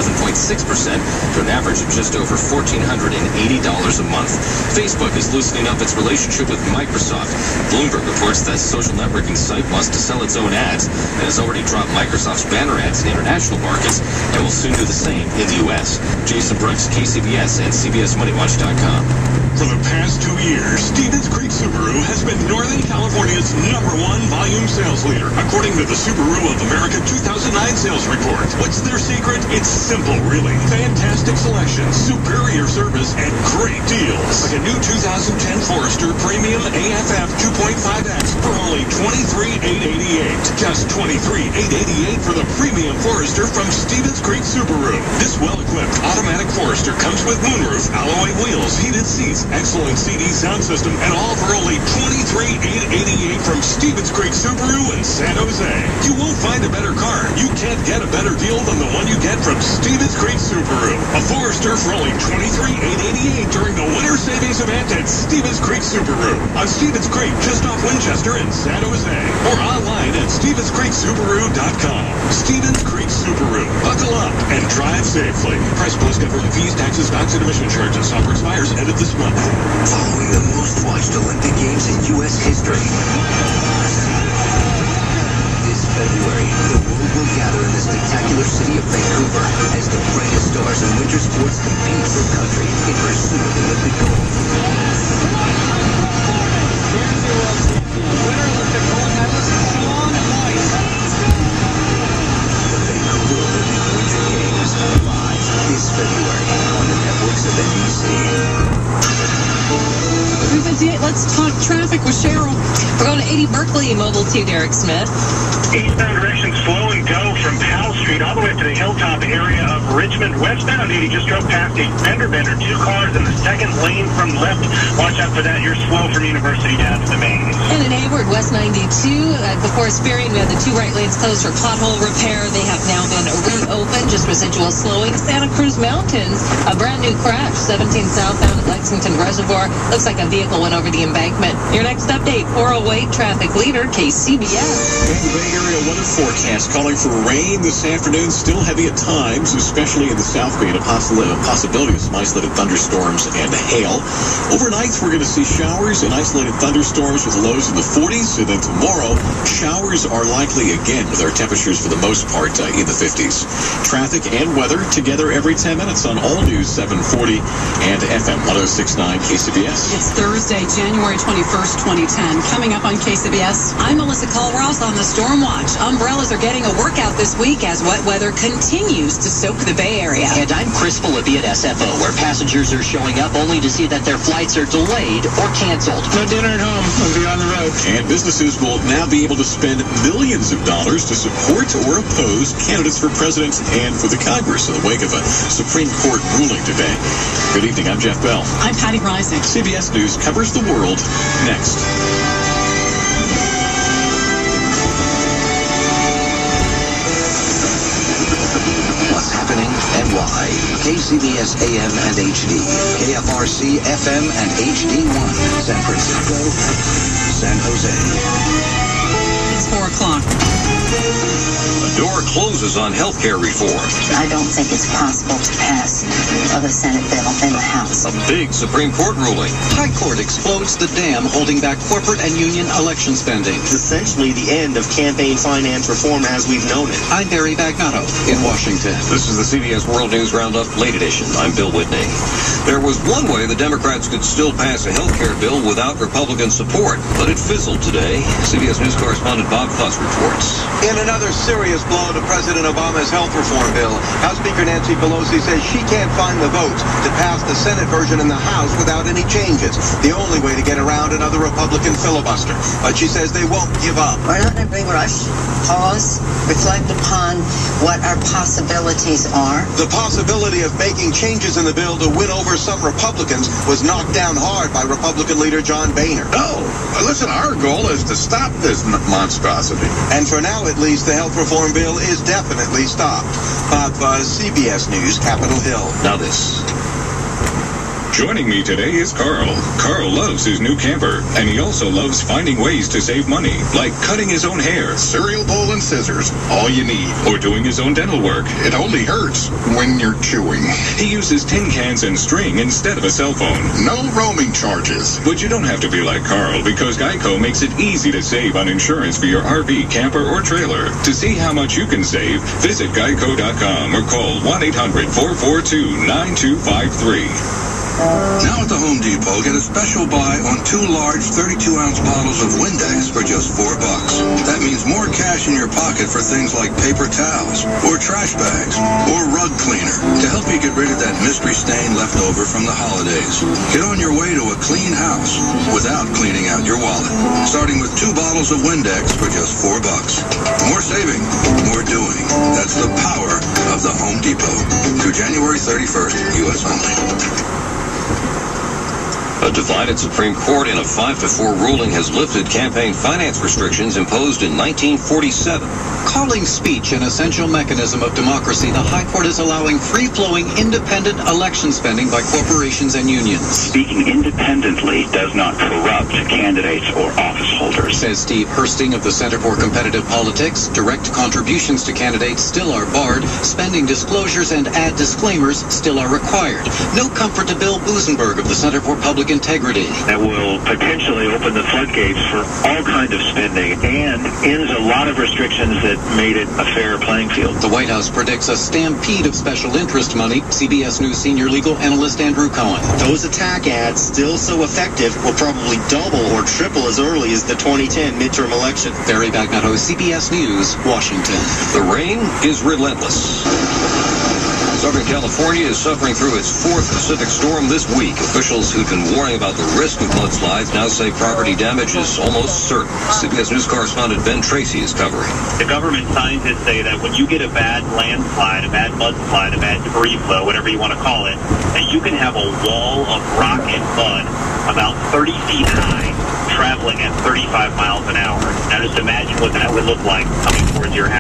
11.6% to an average of just over $1,480 a month. Facebook is loosening up its relationship with Microsoft. Bloomberg reports that social networking site wants to sell its own ads and has already dropped Microsoft's banner ads in international markets and will soon do the same in the U.S. Jason Brooks, KCBS and CBSMoneyWatch.com. For the past 2 years, Stevens Creek Subaru has been Northern California's #1 volume sales leader, according to the Subaru of America 2009 sales report. What's their secret? It's simple, really. Fantastic selection, superior service, and great deals. Like a new 2010 Forester Premium AFF 2.5X for only $23,888. Just $23,888 for the Premium Forester from Stevens Creek Subaru. This well-equipped automatic Forester comes with moonroof, alloy wheels, heated seats, excellent CD sound system, and all for only $23,888 from Stevens Creek Subaru in San Jose. You won't find a better car. You can't get a better deal than the one you get from Stevens Creek Subaru. A Forester for only $23,888 during the winter savings event at Stevens Creek Subaru on Stevens Creek, just off Winchester in San Jose, or online at StevensCreekSubaru.com. Stevens Creek Subaru. Buckle up and drive safely. Price plus government fees, taxes, tax and emission charges. Offer expires end of this month. Following the most watched Olympic Games in U.S. history. This February, the world will gather in the spectacular city of Vancouver as the brightest stars in winter sports compete for country in pursuit of Olympic gold. The Vancouver Olympic Winter Games, live this February on the networks of NBC. 3:58, let's talk traffic with Cheryl. We're going to 80 Berkeley, mobile to Derek Smith. Eastbound direction slow and go from Powell Street all the way up to the Hilltop area of Richmond. Westbound 80 just drove past a fender bender, 2 cars in the second lane from left. Watch out for that. You're slow from University down to the main. And in Hayward, West 92, before Spearing, we had the 2 right lanes closed for pothole repair. They have now been reopened, just residual slowing. Santa Cruz Mountains, a brand new crash, 17 southbound at Lexington Reservoir. Looks like a vehicle went over the embankment. Your next update, 408 traffic leader, KCBS. And the Bay Area weather forecast calling for rain this afternoon, still heavy at times, especially in the South Bay, and a possibility of some isolated thunderstorms and hail. Overnight, we're going to see showers and isolated thunderstorms with lows in the 40s, and then tomorrow, showers are likely again with our temperatures for the most part in the 50s. Traffic and weather together every 10 minutes on All News 740 and FM 106.9 KCBS. It's Thursday, January 21st, 2010. Coming up on KCBS, I'm Melissa Colross on the Storm Watch. Umbrellas are getting a workout this week as wet weather continues to soak the Bay Area. And I'm Chris Philippi at SFO, where passengers are showing up only to see that their flights are delayed or canceled. No dinner at home. I'll be on the road. And businesses will now be able to spend millions of dollars to support or oppose candidates for president and for the Congress in the wake of a Supreme Court ruling today. Good evening. I'm Jeff Bell. I'm Patty Reising. CBS News covers the world next. What's happening and why? KCBS AM and HD, KFRC FM and HD1, San Francisco, San Jose. It's 4 o'clock. The door closes on health care reform. I don't think it's possible to pass the Senate bill in the House. A big Supreme Court ruling. High Court explodes the dam holding back corporate and union election spending. It's essentially the end of campaign finance reform as we've known it. I'm Barry Bagnato in Washington. This is the CBS World News Roundup Late Edition. I'm Bill Whitney. There was one way the Democrats could still pass a health care bill without Republican support, but it fizzled today. CBS News correspondent Bob Fuss reports. In another serious blow to President Obama's health reform bill, House Speaker Nancy Pelosi says she can't find the votes to pass the Senate version in the House without any changes. The only way to get around another Republican filibuster. But she says they won't give up. We're not in a big rush. Pause, reflect upon what our possibilities are. The possibility of making changes in the bill to win over some Republicans was knocked down hard by Republican leader John Boehner. No, listen, our goal is to stop this monstrosity. And for now, at least, the health reform bill is definitely stopped. Bob Buzz, CBS News, Capitol Hill. Now this. Joining me today is Carl. Carl loves his new camper, and he also loves finding ways to save money, like cutting his own hair, Cereal bowl and scissors, all you need. or doing his own dental work. It only hurts when you're chewing. He uses tin cans and string instead of a cell phone. No roaming charges. But you don't have to be like Carl, because Geico makes it easy to save on insurance for your RV, camper, or trailer. To see how much you can save, visit geico.com or call 1-800-442-9253. Now at the Home Depot, get a special buy on 2 large 32-ounce bottles of Windex for just $4. That means more cash in your pocket for things like paper towels, or trash bags, or rug cleaner, to help you get rid of that mystery stain left over from the holidays. Get on your way to a clean house without cleaning out your wallet. Starting with 2 bottles of Windex for just $4. More saving, more doing. That's the power of the Home Depot. Through January 31st, U.S. only. A divided Supreme Court in a 5-4 ruling has lifted campaign finance restrictions imposed in 1947. Calling speech an essential mechanism of democracy, the High Court is allowing free-flowing, independent election spending by corporations and unions. Speaking independently does not corrupt candidates or office holders. Says Steve Hursting of the Center for Competitive Politics. Direct contributions to candidates still are barred. Spending disclosures and ad disclaimers still are required. No comfort to Bill Busenberg of the Center for Public Integrity. That will potentially open the floodgates for all kinds of spending and ends a lot of restrictions that made it a fair playing field. The White House predicts a stampede of special interest money. CBS News senior legal analyst Andrew Cohen. Those attack ads, still so effective, will probably double or triple as early as the 2010 midterm election. Barry Bagnotto, CBS News, Washington. The rain is relentless. Southern California is suffering through its 4th Pacific storm this week. Officials who've been warning about the risk of mudslides now say property damage is almost certain. CBS News correspondent Ben Tracy is covering. The government scientists say that when you get a bad landslide, a bad mudslide, a bad debris flow, whatever you want to call it, that you can have a wall of rock and mud about 30 feet high traveling at 35 miles an hour. Now just imagine what that would look like coming towards your house.